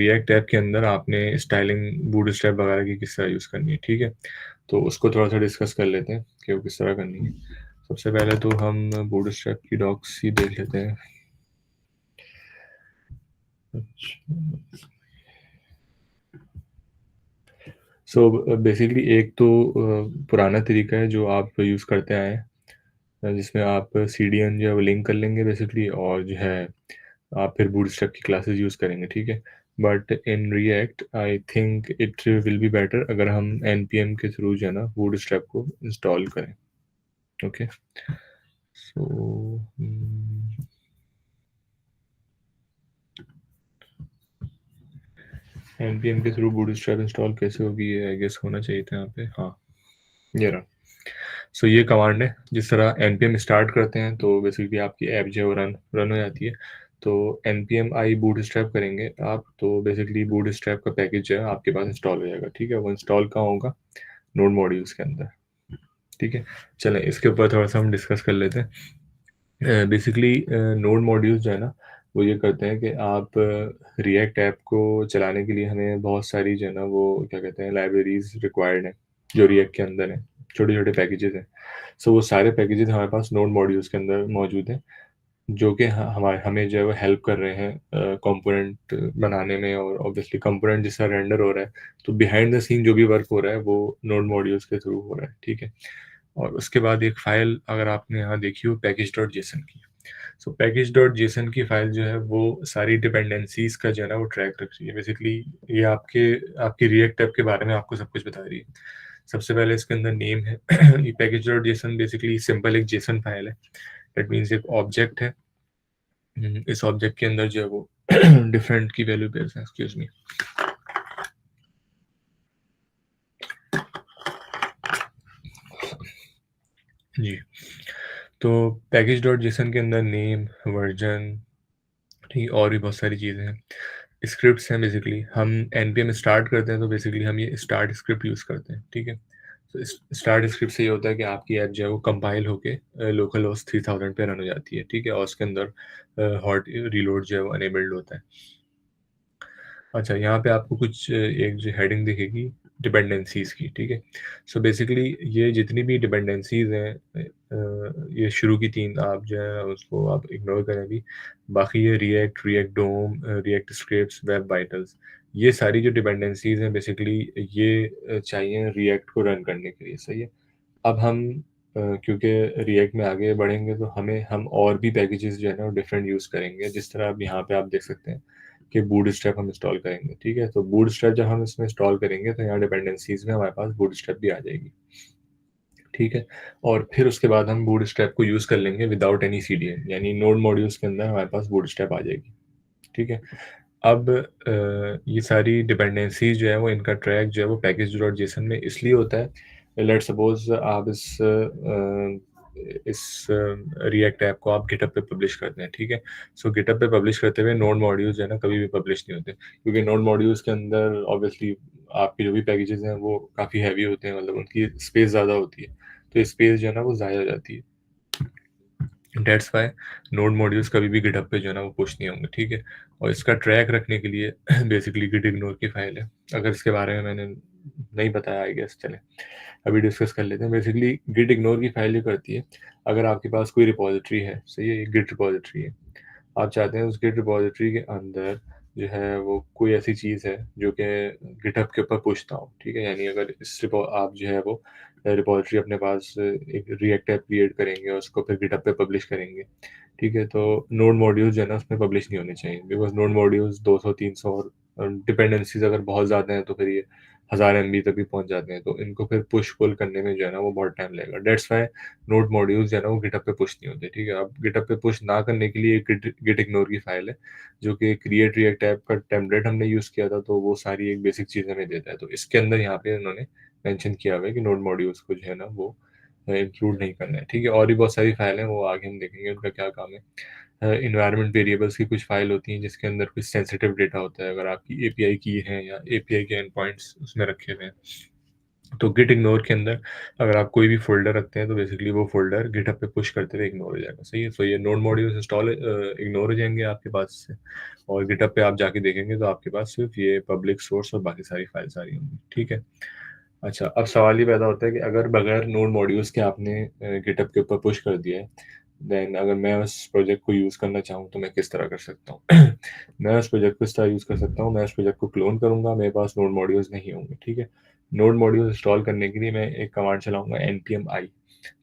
React app के अंदर आपने स्टाइलिंग, बूटस्ट्रैप वगैरह की किस तरह यूज़ करनी है, ठीक है? तो उसको थोड़ा-सा डिस्कस कर लेते हैं कि वो किस तरह करनी है। सबसे पहले तो हम बूटस्ट्रैप की डॉक्स ही देख लेते हैं। अच्छा। सो बेसिकली एक तो पुराना तरीका है जो आप यूज़ करते आए हैं, जिसमें आप सीडीएन जो है वो लिंक कर लेंगे बेसिकली, और जो है आप फिर बूटस्ट्रैप की क्लासेस यूज़ करेंगे, ठीक है? But in React I think it will be better अगर हम एनपीएम के थ्रू जो है ना बूटस्ट्रैप को इंस्टॉल करें। ओके, सो एनपीएम के थ्रू बूटस्ट्रैप इंस्टॉल कैसे होगी, ये आई गेस होना चाहिए था यहाँ पे। हाँ, ये रहा। सो ये कमांड है, जिस तरह npm स्टार्ट करते हैं तो बेसिकली आपकी ऐप जो है वो रन हो जाती है। तो npm आई बूटस्ट्रैप करेंगे आप, तो बेसिकली बूटस्ट्रैप का पैकेज जो है आपके पास इंस्टॉल हो जाएगा, ठीक है? वो इंस्टॉल कहाँ होगा? नोड मॉड्यूल्स के अंदर, ठीक है? चलें इसके ऊपर थोड़ा सा हम डिस्कस कर लेते हैं। बेसिकली नोड मॉड्यूल्स जो है ना, वो ये करते हैं कि आप रिएक्ट ऐप को चलाने के लिए हमें बहुत सारी जो है ना वो क्या कहते हैं लाइब्रेरीज रिक्वायर्ड हैं, जो रिएक्ट के अंदर हैं, छोटे छोटे पैकेजेस हैं। सो वो सारे पैकेजेस हमारे पास नोड मॉड्यूल्स के अंदर मौजूद हैं, जो कि हमारे हमें जो है वो हेल्प कर रहे हैं कंपोनेंट बनाने में, और ऑब्वियसली कंपोनेंट जिस तरह रेंडर हो रहा है, तो बिहाइंड द सीन जो भी वर्क हो रहा है वो नोड मॉड्यूल्स के थ्रू हो रहा है, ठीक है? और उसके बाद एक फ़ाइल अगर आपने यहाँ देखी हो पैकेज डॉट जेसन की, सो पैकेज डॉट जेसन की फ़ाइल जो है वो सारी डिपेंडेंसीज़ का जो है ना वो ट्रैक रख रही है। बेसिकली ये आपकी रिएक्ट ऐप के बारे में आपको सब कुछ बता रही है। सबसे पहले इसके अंदर नेम है। ये package dot JSON basically simple एक जेसन फाइल है। दैट मीन्स एक ऑब्जेक्ट है। इस ऑब्जेक्ट के अंदर जो है वो डिफरेंट की वैल्यू पेयर्स हैं, एक्सक्यूज मी। जी, तो पैकेज डॉट जेसन के अंदर नेम, वर्जन, ठीक, और भी बहुत सारी चीज़ें हैं। स्क्रिप्ट्स हैं, बेसिकली हम npm स्टार्ट करते हैं तो बेसिकली हम ये स्टार्ट स्क्रिप्ट यूज़ करते हैं, ठीक है? तो स्टार्ट स्क्रिप्ट से ये होता है कि आपकी ऐप जो है वो कंपाइल होके लोकल होस्ट 3000 पे रन हो जाती है, ठीक है? और उसके अंदर हॉट रीलोड जो है वो अनेबल्ड होता है। अच्छा, यहाँ पे आपको कुछ एक जो हेडिंग दिखेगी डिपेंडेंसीज़ की, ठीक है? सो बेसिकली ये जितनी भी डिपेंडेंसीज़ हैं, ये शुरू की 3 आप जो है उसको आप इग्नोर करें अभी। बाकी ये रिएक्ट, रिएक्ट डोम, रिएक्ट स्क्रिप्ट्स, वेब वाइटल्स, ये सारी जो डिपेंडेंसीज़ हैं बेसिकली ये चाहिए रिएक्ट को रन करने के लिए, सही है? अब हम क्योंकि रिएक्ट में आगे बढ़ेंगे तो हम और भी पैकेजेस जो है ना वो डिफरेंट यूज़ करेंगे, जिस तरह अब यहाँ पे आप देख सकते हैं कि बूटस्ट्रैप हम इंस्टॉल करेंगे, ठीक है? तो बूटस्ट्रैप जब हम इसमें इंस्टॉल करेंगे तो यहाँ डिपेंडेंसीज में हमारे पास बूटस्ट्रैप भी आ जाएगी, ठीक है? और फिर उसके बाद हम बूटस्ट्रैप को यूज़ कर लेंगे विदाउट एनी सीडीएन, यानी नोड मॉड्यूल्स के अंदर हमारे पास बूटस्ट्रैप आ जाएगी, ठीक है? अब ये सारी डिपेंडेंसीज जो है वो इनका ट्रैक जो है वो पैकेज डॉट जेसन में इसलिए होता है। लेट सपोज आप इस रिएक्ट ऐप को आप गिटहब पे पब्लिश करते हैं, ठीक है? सो गिटहब पे पब्लिश करते हुए नोड मॉड्यूल्स जो है ना कभी भी पब्लिश नहीं होते, क्योंकि नोड मॉड्यूल्स के अंदर ऑब्वियसली आपके जो भी पैकेजेस हैं वो काफ़ी हैवी होते हैं, मतलब उनकी स्पेस ज़्यादा होती है, तो स्पेस जो है ना वो ज़ाया हो जाती है। दैट्स वाई नोड मॉड्यूल्स कभी भी गिटहब पे जो है ना वो पुश नहीं होंगे, ठीक है? और इसका ट्रैक रखने के लिए बेसिकली गिट इग्नोर की फाइल है। अगर इसके बारे में मैंने नहीं बताया आई गेस, चलें अभी डिस्कस कर लेते हैं। बेसिकली गिट इग्नोर की फाइल ये करती है, अगर आपके पास कोई रिपॉजिटरी है, सही है, ये गिट रिपॉजिटरी है, आप चाहते हैं उस गिट रिपॉजिटरी के अंदर जो है वो कोई ऐसी चीज़ है जो कि गिटहब के ऊपर पुश ना हो, ठीक है? यानी अगर आप जो है वो रिपॉजिटरी अपने पास एक रिएक्ट ऐप क्रिएट करेंगे और उसको फिर गिटहब पे पब्लिश करेंगे, ठीक है? तो नोड मॉड्यूल्स जो है ना उसमें पब्लिश नहीं होने चाहिए, बिकॉज़ नोड मॉड्यूल्स 200-300 और डिपेंडेंसीज़ अगर बहुत ज़्यादा हैं तो फिर ये 1000 एमबी तक भी पहुँच जाते हैं, तो इनको फिर पुश पुल करने में जो है ना वो बहुत टाइम लगेगा। दैट्स व्हाई नोड मॉड्यूल्स जो है ना वो गिटहब पे पुश नहीं होते, ठीक है? अब गिटहब पे पुश ना करने के लिए एक गिट इग्नोर की फाइल है, जो कि क्रिएट रिएक्ट ऐप का टेम्पलेट हमने यूज़ किया था, तो वो सारी एक बेसिक चीज़ हमें देता है। तो इसके अंदर यहाँ पे इन्होंने मेंशन किया हुआ है कि नोड मॉड्यूल्स को जो है ना वो इंक्लूड नहीं करना है, ठीक है? और भी बहुत सारी फाइल हैं, वो आगे हम देखेंगे उनका क्या काम है। एनवायरनमेंट वेरिएबल्स की कुछ फाइल होती हैं जिसके अंदर कुछ सेंसिटिव डेटा होता है, अगर आपकी एपीआई की है या एपीआई के एंड पॉइंट्स उसमें रखे हुए हैं, तो गिट इग्नोर के अंदर अगर आप कोई भी फ़ोल्डर रखते हैं, तो बेसिकली वो फ़ोल्डर गिटहब पे पुश करते हुए इग्नोर हो जाएगा, सही है? तो ये नोड मॉड्यूल्स इंस्टॉल इग्नोर हो जाएँगे आपके पास से, और गिटहब पे आप जाके देखेंगे तो आपके पास सिर्फ़ ये पब्लिक सोर्स और बाकी सारी फाइल्स आ रही होंगी, ठीक है? अच्छा, अब सवाल ये पैदा होता है कि अगर बगैर नोड मॉड्यूल्स के आपने गिटहब के ऊपर पुश कर दिया है, देन अगर मैं उस प्रोजेक्ट को यूज़ करना चाहूँ, तो मैं किस तरह कर सकता हूँ? मैं उस प्रोजेक्ट को इस तरह यूज़ कर सकता हूँ, मैं उस प्रोजेक्ट को क्लोन करूँगा, मेरे पास नोड मॉड्यूल्स नहीं होंगे, ठीक है? नोड मॉड्यूल्स इंस्टॉल करने के लिए मैं एक कमांड चलाऊँगा npm-i।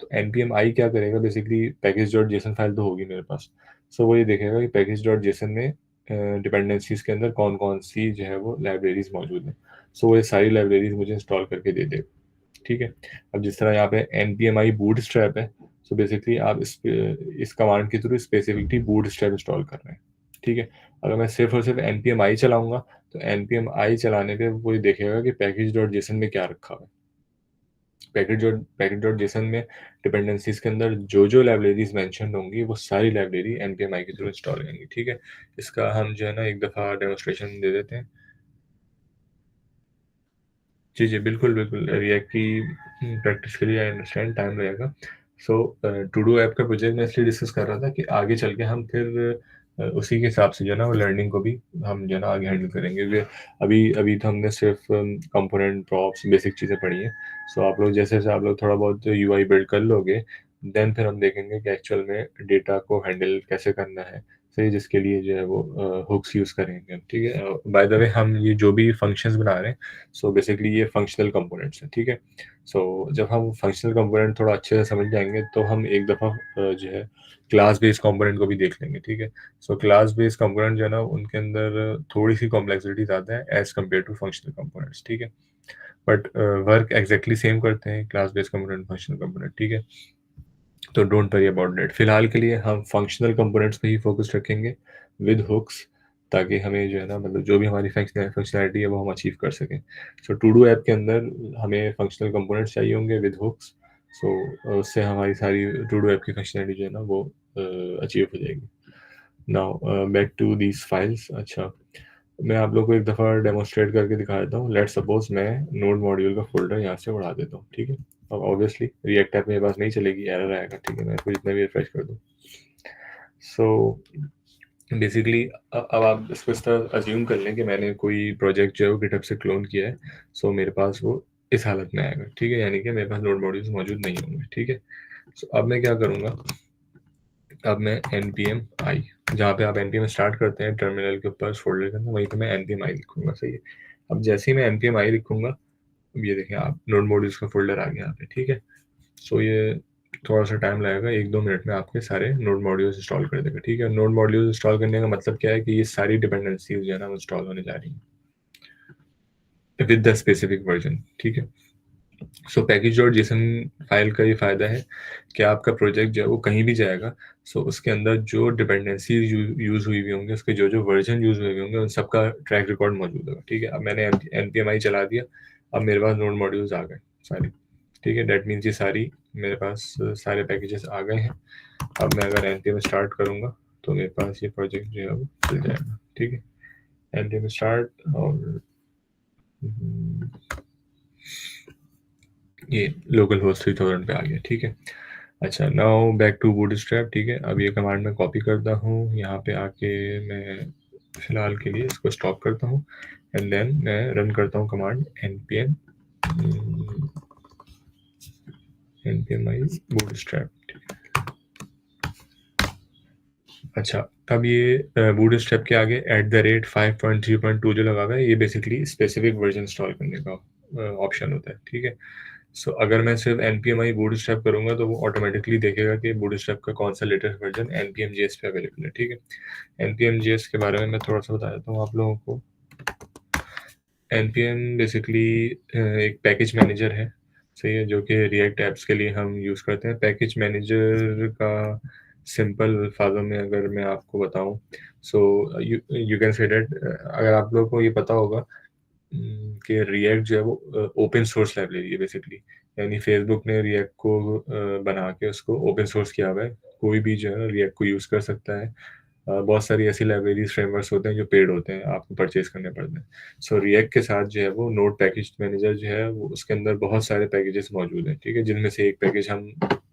तो npm-i क्या करेगा, बेसिकली package.json फाइल तो होगी मेरे पास। सो वो ये देखेगा कि package.json में डिपेंडेंसीज़ के अंदर कौन-कौन सी जो है वो लाइब्रेरीज़ मौजूद हैं। सो वो ये सारी लाइब्रेरीज़ मुझे इंस्टॉल करके दे देगा, ठीक है? अब जिस तरह यहाँ पे npm-i बूटस्ट्रैप है, सो बेसिकली आप इस कमांड के थ्रू स्पेसिफिकली बूटस्ट्रैप इंस्टॉल कर रहे हैं, ठीक है? अगर मैं सिर्फ़ और सिर्फ़ npm-i चलाऊँगा, तो npm-i चलाने पे वो ये देखेगा कि package.json में क्या रखा हुआ है। पैकेज.जेसन में डिपेंडेंसीज़ के अंदर जो-जो लाइब्रेरीज़ मेंशन्ड होंगी, वो सारी लाइब्रेरी npmi के थ्रू इंस्टॉल होंगी, ठीक है? इसका हम जो है ना एक दफ़ा डेमोंस्ट्रेशन दे देते हैं। जी, जी, बिल्कुल, बिल्कुल। रिएक्ट की प्रैक्टिस के लिए आई अंडरस्टैंड टाइम लगेगा। सो टू डू ऐप का प्रोजेक्ट मैं इसलिए डिस्कस कर रहा था कि आगे चल के हम फिर उसी के हिसाब से जो है ना वो लर्निंग को भी हम जो है ना आगे हैंडल करेंगे। वे अभी अभी तो हमने सिर्फ कंपोनेंट, प्रॉप्स, बेसिक चीज़ें पढ़ी हैं। सो आप लोग जैसे-जैसे आप लोग थोड़ा बहुत यूआई बिल्ड कर लोगे, देन फिर हम देखेंगे कि एक्चुअल में डेटा को हैंडल कैसे करना है। सही, जिसके लिए जो है वो हुक्स यूज़ करेंगे हम, ठीक है? बाय द वे हम ये जो भी फंक्शंस बना रहे हैं, सो बेसिकली ये फंक्शनल कंपोनेंट्स हैं, ठीक है? सो जब हम फंक्शनल कंपोनेंट थोड़ा अच्छे से समझ जाएँगे, तो हम एक दफ़ा जो है क्लास बेस्ड कंपोनेंट को भी देख लेंगे, ठीक है? सो क्लास बेस्ड कंपोनेंट जो है ना, उनके अंदर थोड़ी-सी कॉम्प्लेक्सिटी ज़्यादा है as compare to functional components, ठीक है? बट वर्क एग्ज़ैक्टली सेम करते हैं class based component, functional component, ठीक है? तो डोंट वरी अबाउट दैट। फिलहाल के लिए हम फंक्शनल कंपोनेंट्स पे ही फोकस रखेंगे विद हुक्स, ताकि हमें जो है ना मतलब जो भी हमारी फंक्शनैलिटी है वो हम अचीव कर सकें। सो टू डू ऐप के अंदर हमें फंक्शनल कंपोनेंट्स चाहिए होंगे विद हुक्स। सो उससे हमारी सारी टू डू ऐप की फंक्शनैलिटी जो है ना वो अचीव हो जाएगी। Now back to these files. अच्छा, मैं आप लोग को एक दफ़ा डेमोंस्ट्रेट करके दिखा देता हूँ। लेट्स सपोज मैं नोड मॉड्यूल का फ़ोल्डर यहाँ से उड़ा देता हूँ, ठीक है? अब ऑब्वियसली रिएक्ट ऐप मेरे पास नहीं चलेगी, एरर आएगा, ठीक है? मैं इसको जितना भी रिफ्रेश कर दूँ। सो बेसिकली अब आप इसको इस तरह अज़्यूम कर लें कि मैंने कोई प्रोजेक्ट जो है वो गिटहब से क्लोन किया है। सो मेरे पास वो इस हालत में आएगा, ठीक है? यानी कि मेरे पास नोड मॉड्यूल्स मौजूद नहीं होंगे, ठीक है? सो अब मैं क्या करूँगा, अब मैं npm-i, जहाँ पे आप npm स्टार्ट करते हैं टर्मिनल के ऊपर उस फ़ोल्डर के अंदर, वहीं पे मैं npm-i लिखूँगा, सही है? अब जैसे ही मैं npm-i लिखूँगा, अब ये देखें आप नोड मॉड्यूल्स का फ़ोल्डर आ गया यहाँ पे, ठीक है? सो ये थोड़ा-सा टाइम लगेगा, 1-2 मिनट में आपके सारे नोड मॉड्यूल्स इंस्टॉल कर देगा, ठीक है? नोड मॉड्यूल्स इंस्टॉल करने का मतलब क्या है कि ये सारी डिपेंडेंसीज़ जो है ना वो इंस्टॉल होने जा रही हैं विद द स्पेसिफिक वर्ज़न, ठीक है? सो पैकेज.जेसन फाइल का ये फ़ायदा है कि आपका प्रोजेक्ट जो है वो कहीं भी जाएगा, सो उसके अंदर जो डिपेंडेंसीज़ यूज़ हुई हुई होंगी, उसके जो-जो वर्ज़न यूज़ हुए हुए होंगे, उन सबका ट्रैक रिकॉर्ड मौजूद होगा, ठीक है? अब मैंने npmi चला दिया, अब मेरे पास नोड मॉड्यूल्स आ गए सारे, ठीक है? दैट मीन्स ये सारी मेरे पास सारे पैकेजेस आ गए हैं। अब मैं अगर npm स्टार्ट करूँगा, तो मेरे पास ये प्रोजेक्ट जो है वो चल जाएगा, ठीक है? npm स्टार्ट और ये लोकल होस्ट 3000 पे आ गया, ठीक है? अच्छा, नाउ बैक टू बूटस्ट्रैप, ठीक है? अब ये कमांड मैं कॉपी करता हूँ, यहाँ पे आके मैं फिलहाल के लिए इसको स्टॉप करता हूँ, एंड देन मैं रन करता हूँ कमांड npm npmi बूटस्ट्रैप, ठीक है? अच्छा, अब ये बूटस्ट्रैप के आगे @5.3.2 जो लगा हुआ है, ये बेसिकली स्पेसिफिक वर्जन इंस्टॉल करने का ऑप्शन होता है, ठीक है? सो अगर मैं सिर्फ npmi बूटस्ट्रैप करूँगा, तो वो ऑटोमेटिकली देखेगा कि बूटस्ट्रैप का कौन सा लेटेस्ट वर्जन npm.js पे अवेलेबल है, ठीक है? npm.js के बारे में मैं थोड़ा-सा बता देता हूँ आप लोगों को। npm बेसिकली एक पैकेज मैनेजर है, सही है? जो कि रिएक्ट ऐप्स के लिए हम यूज़ करते हैं। पैकेज मैनेजर का सिंपल अल्फाज़ों में अगर मैं आपको बताऊँ, so you you can say that, अगर आप लोगों को ये पता होगा कि रिएक्ट जो है वो ओपन सोर्स लाइब्रेरी है बेसिकली। यानी फेसबुक ने रिएक्ट को बना के उसको ओपन सोर्स किया हुआ है। कोई भी जो है रिएक्ट को यूज़ कर सकता है। बहुत सारी ऐसी लाइब्रेरीज फ्रेमवर्क्स होते हैं जो पेड होते हैं, आपको परचेज करने पड़ते हैं। सो रिएक्ट के साथ जो है वो नोड पैकेज मैनेजर जो है वो उसके अंदर बहुत सारे पैकेजेस मौजूद हैं, ठीक है, जिनमें से एक पैकेज हम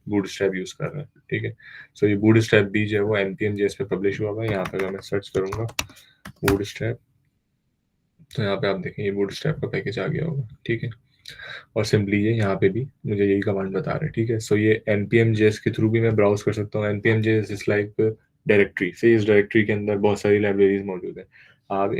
बूटस्ट्रैप यूज़ कर रहे हैं, ठीक है। सो ये बूटस्ट्रैप भी जो है वो npm JS पे पब्लिश हुआ हुआ है। यहाँ पे अगर मैं सर्च करूँगा बूटस्ट्रैप, तो यहाँ पे आप देखें ये बूटस्ट्रैप का पैकेज आ गया होगा, ठीक है। और सिंपली ये यहाँ पे भी मुझे यही कमांड बता रहे हैं, ठीक है। सो ये npm JS के थ्रू भी मैं ब्राउज कर सकता हूँ। npm JS is like directory से, इस डायरेक्टरी के अंदर बहुत सारी लाइब्रेरीज मौजूद है। आप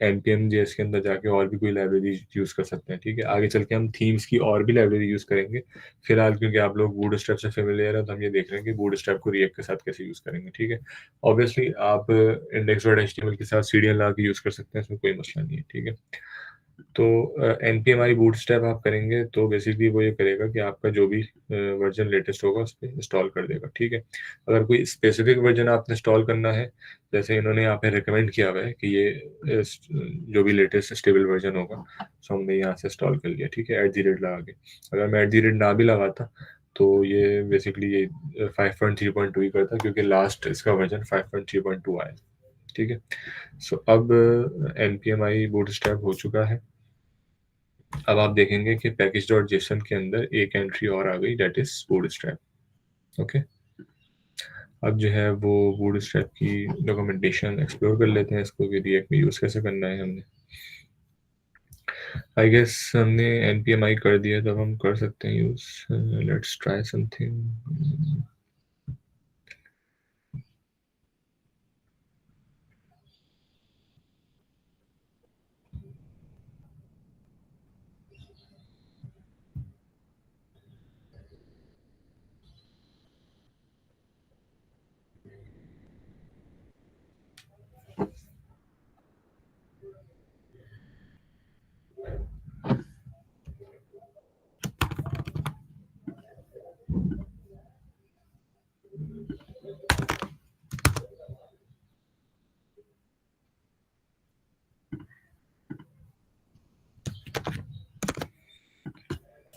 npm JS के अंदर जाके और भी कोई लाइब्रेरी यूज कर सकते हैं, ठीक है। आगे चल के हम थीम्स की और भी लाइब्रेरी यूज करेंगे। फिलहाल क्योंकि आप लोग बूटस्ट्रैप से फेमिलियर है तो हम ये देख रहे हैं कि बूटस्ट्रैप को रिएक्ट के साथ कैसे यूज करेंगे, ठीक है। ऑब्वियसली आप index.html के साथ CDN लगा के यूज कर सकते हैं, इसमें कोई मसला नहीं है, ठीक है। तो npmi बूटस्ट्रैप आप करेंगे तो बेसिकली वो ये करेगा कि आपका जो भी वर्जन लेटेस्ट होगा उस पर इंस्टॉल कर देगा, ठीक है। अगर कोई स्पेसिफिक वर्जन आपने इंस्टॉल करना है, जैसे इन्होंने यहाँ पे रिकमेंड किया हुआ है कि ये जो भी लेटेस्ट स्टेबल वर्जन होगा, सो हमने यहाँ से इंस्टॉल कर लिया, ठीक है, @ लगा के। अगर मैं @ ना भी लगाता तो ये बेसिकली ये 5.3.2 ही करता, क्योंकि लास्ट इसका वर्जन 5.3.2 आया, ठीक है। सो अब npmi बूटस्ट्रैप हो चुका है। अब आप देखेंगे कि package.json के अंदर एक एंट्री और आ गई, दैट इज बूटस्ट्रैप, ओके। अब जो है वो बूटस्ट्रैप की डॉक्यूमेंटेशन एक्सप्लोर कर लेते हैं, इसको कि रिएक्ट में यूज़ कैसे करना है हमने। आई गेस हमने npmi कर दिया, तो अब हम कर सकते हैं यूज़। Let's try something.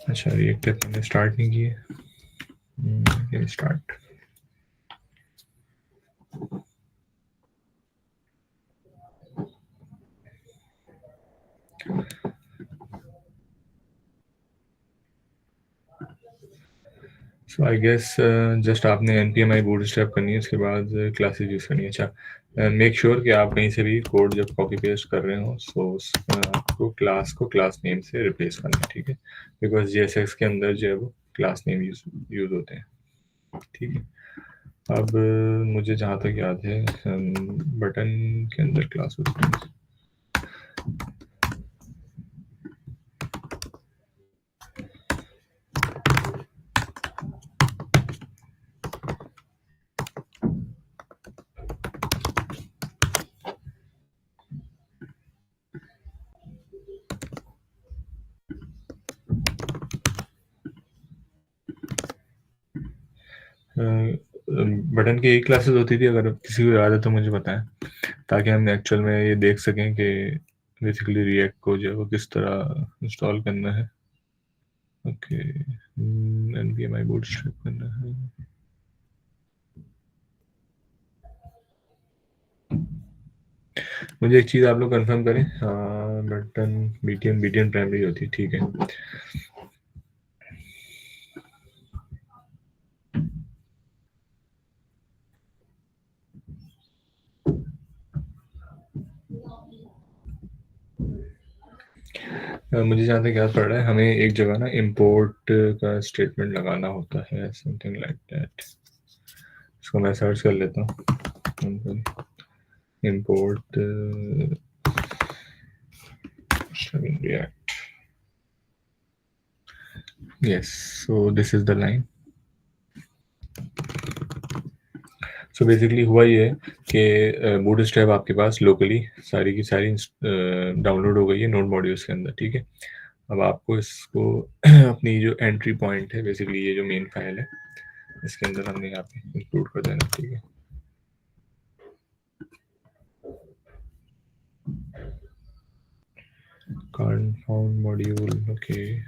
अच्छा, रिएक्ट हमने स्टार्ट नहीं किए, start. So I guess just आपने npmi बूटस्ट्रैप करनी है, उसके बाद क्लासेस यूज़ करनी है। अच्छा, मेक श्योर कि आप कहीं से भी कोड जब कॉपी पेस्ट कर रहे हो सो आपको क्लास को क्लास नेम से रिप्लेस करना है, ठीक है, बिकॉज JSX के अंदर जो है वो क्लास नेम यूज़ होते हैं, ठीक है। अब मुझे जहाँ तक याद है बटन के अंदर क्लास होती है। बटन की एक क्लासेस होती थी, अगर किसी को याद है तो मुझे बताएं, ताकि हम एक्चुअल में ये देख सकें कि बेसिकली रिएक्ट को जो है वो किस तरह इंस्टॉल करना है। ओके, npmi बूटस्ट्रैप करना है। मुझे एक चीज़ आप लोग कंफर्म करें, बटन बीटीएन प्राइमरी होती है, ठीक है। मुझे जहाँ तक याद पड़ रहा है हमें एक जगह ना इम्पोर्ट का स्टेटमेंट लगाना होता है, समथिंग लाइक दैट। इसको मैं सर्च कर लेता हूँ, import react, yes, so this is the line। So basically हुआ ये है कि बूटस्ट्रैप आपके पास लोकली सारी की सारी डाउनलोड हो गई है नोड मॉड्यूल्स के अंदर, ठीक है। अब आपको इसको अपनी जो एंट्री पॉइंट है, बेसिकली ये जो मेन फाइल है, इसके अंदर हमने यहाँ पे इंक्लूड कर देना, ठीक है। confound module, okay।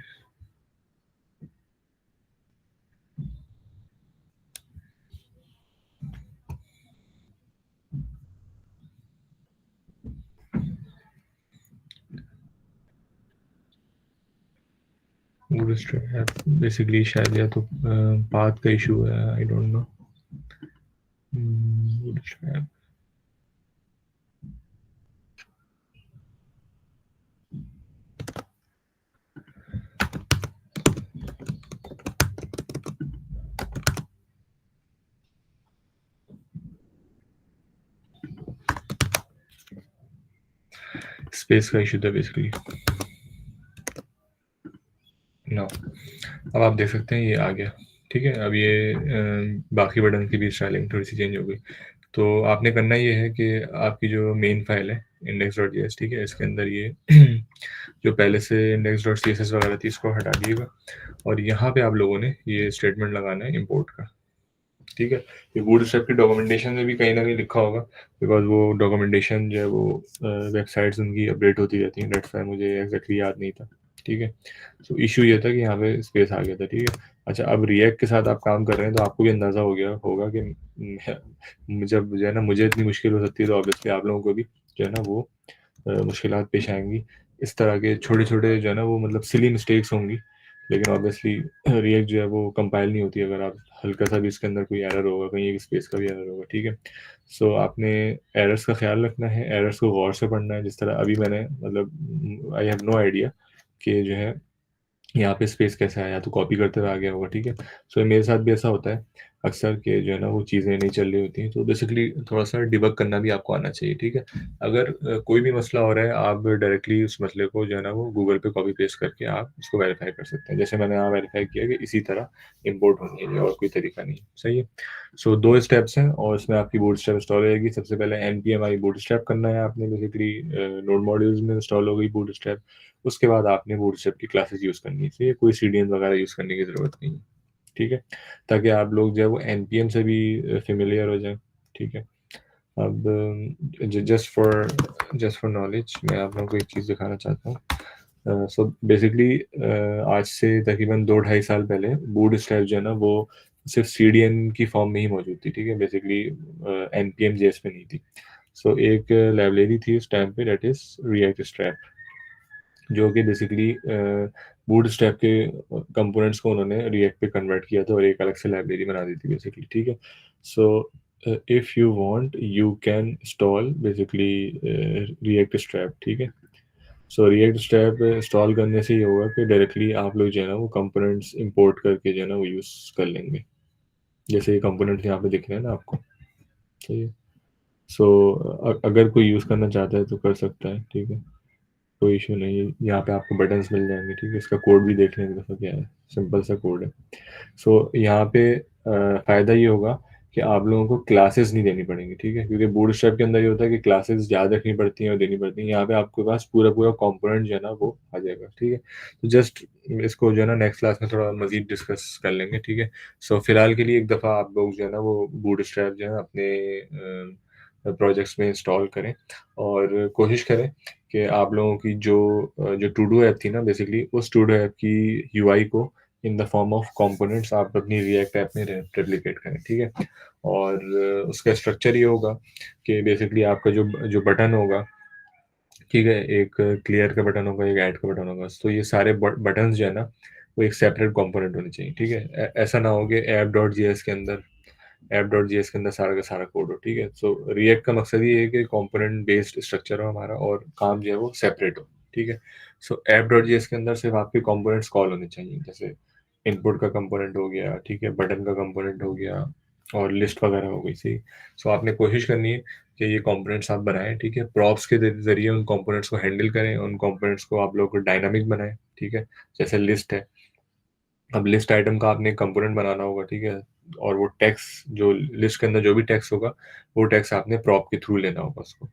Bootstrap basically शायद या तो पाथ का इशू है, I don't know. Bootstrap space का इशू था बेसिकली। नो, अब आप देख सकते हैं ये आ गया। ठीक है, अब ये बाकी बटन की भी स्टाइलिंग थोड़ी सी चेंज हो गई। तो आपने करना ये है कि आपकी जो मेन फाइल है index.js, ठीक है, इसके अंदर ये जो पहले से index.css वगैरह थी इसको हटा दीजिएगा, और यहाँ पे आप लोगों ने ये स्टेटमेंट लगाना है इम्पोर्ट का। ठीक है, ये बूटस्ट्रैप की डॉक्यूमेंटेशन में भी कहीं ना कहीं लिखा होगा, बिकॉज वो डॉक्यूमेंटेशन जो है वो वेबसाइट्स उनकी अपडेट होती रहती हैं, डेट्स वाई मुझे एग्जैक्टली याद नहीं था। ठीक है, सो इशू ये था कि यहाँ पे स्पेस आ गया था। ठीक है, अच्छा, अब रिएक्ट के साथ आप काम कर रहे हैं तो आपको भी अंदाज़ा हो गया होगा कि जब जो है ना मुझे इतनी मुश्किल हो सकती है, तो ऑब्वियसली आप लोगों को भी जो है ना वो मुश्किलात पेश आएंगी। इस तरह के छोटे छोटे जो है ना वो मतलब सिली मिस्टेक्स होंगी, लेकिन ऑब्वियसली रिएक्ट जो है वो कंपाइल नहीं होती अगर आप हल्का सा भी इसके अंदर कोई एरर होगा, कहीं एक स्पेस का भी एरर होगा। ठीक है, सो आपने एरर्स का ख्याल रखना है, एरर्स को गौर से पढ़ना है, जिस तरह अभी मैंने मतलब आई हैव नो आइडिया कि जो है यहाँ पे स्पेस कैसे आया, तो कॉपी करते हुए आ गया होगा। ठीक है, सो मेरे साथ भी ऐसा होता है अक्सर कि जो है ना वो चीज़ें नहीं चल रही होती हैं, तो बेसिकली थोड़ा सा डिबग करना भी आपको आना चाहिए। ठीक है, अगर कोई भी मसला हो रहा है, आप डायरेक्टली उस मसले को जो है ना वो गूगल पे कॉपी पेस्ट करके आप उसको वेरीफाई कर सकते हैं, जैसे मैंने यहाँ वेरीफाई किया कि इसी तरह इम्पोर्ट होनी है, और कोई तरीका नहीं है। सही है, सो दो स्टेप्स हैं और इसमें आपकी बूटस्ट्रैप इंस्टॉल होगी। सबसे पहले npm आई बूटस्ट्रैप करना है आपने, बेसिकली नोड मॉड्यूल्स में इंस्टॉल हो गई बूटस्ट्रैप। उसके बाद आपने बूटस्ट्रैप की क्लासेस यूज़ करनी चाहिए, कोई सीडीएन वगैरह यूज़ करने की ज़रूरत नहीं है। ठीक है, ताकि आप लोग जो है वो npm से भी फेमिलियर हो जाएं। ठीक है, अब जस्ट फॉर नॉलेज मैं आप लोगों को एक चीज़ दिखाना चाहता हूँ। सो बेसिकली आज से तकरीबन 2-2.5 साल पहले बूटस्ट्रैप जो है ना वो सिर्फ सीडीएन की फॉर्म में ही मौजूद थी। ठीक है, बेसिकली npm जेएस में नहीं थी। सो एक लाइब्रेरी थी उस टाइम पे, डेट इज रिएक्ट स्ट्रैप, जो कि बेसिकली बूटस्ट्रैप के कंपोनेंट्स को उन्होंने रिएक्ट पे कन्वर्ट किया था और एक अलग से लाइब्रेरी बना दी थी बेसिकली। ठीक है, so if you want you can install basically react strap. ठीक है, सो रिएक्ट स्ट्रैप इंस्टॉल करने से ये होगा कि डायरेक्टली आप लोग जो है ना वो कंपोनेंट्स इंपोर्ट करके जो है ना वो यूज़ कर लेंगे, जैसे ये कंपोनेंट्स यहाँ पे दिख रहे हैं ना आपको। ठीक है, सो अगर कोई यूज़ करना चाहता है तो कर सकता है। ठीक है, कोई इशू नहीं है, यहाँ पे आपको बटन्स मिल जाएंगे। ठीक है, इसका कोड भी देख लें एक दफ़ा क्या है, सिंपल सा कोड है। सो यहाँ पे फ़ायदा ये होगा कि आप लोगों को क्लासेस नहीं देनी पड़ेंगी। ठीक है, क्योंकि बूटस्ट्रैप के अंदर ये होता है कि क्लासेस याद रखनी पड़ती हैं और देनी पड़ती हैं, यहाँ पे आपके पास पूरा पूरा कंपोनेंट जो है ना वो आ जाएगा। ठीक है, तो जस्ट इसको जो है ना नेक्स्ट क्लास में थोड़ा मजीद डिस्कस कर लेंगे। ठीक है, सो फिलहाल के लिए एक दफ़ा आप लोग जो है ना वो बूटस्ट्रैप जो है अपने प्रोजेक्ट्स में इंस्टॉल करें, और कोशिश करें कि आप लोगों की जो टू डू ऐप थी ना, बेसिकली उस टू डू ऐप की यूआई को in the form of components आप अपनी रिएक्ट ऐप में रेप्लिकेट करें। ठीक है, और उसका स्ट्रक्चर ये होगा कि बेसिकली आपका जो जो बटन होगा, ठीक है, एक क्लियर का बटन होगा, एक ऐड का बटन होगा, तो ये सारे बटन्स जो है ना वो एक सेपरेट कंपोनेंट होने चाहिए। ठीक है, ऐसा ना हो कि ऐप.जेएस के अंदर सारा का सारा कोड हो। ठीक है, सो रिएक्ट का मकसद ये है कि कंपोनेंट बेस्ड स्ट्रक्चर हो हमारा और काम जो है वो सेपरेट हो। ठीक है, सो ऐप.जेएस के अंदर सिर्फ आपके कंपोनेंट्स कॉल होने चाहिए, जैसे इनपुट का कंपोनेंट हो गया, ठीक है, बटन का कंपोनेंट हो गया, और लिस्ट वगैरह हो गई। सही, सो आपने कोशिश करनी है कि ये कंपोनेंट्स आप बनाएं। ठीक है, प्रॉप्स के जरिए उन कंपोनेंट्स को हैंडल करें, उन कंपोनेंट्स को आप लोग डायनामिक बनाएं। ठीक है, जैसे लिस्ट है, अब लिस्ट आइटम का आपने कंपोनेंट बनाना होगा। ठीक है, और वो टेक्स्ट जो लिस्ट के अंदर जो भी टेक्स्ट होगा वो टेक्स्ट आपने प्रॉप के थ्रू लेना होगा उसको।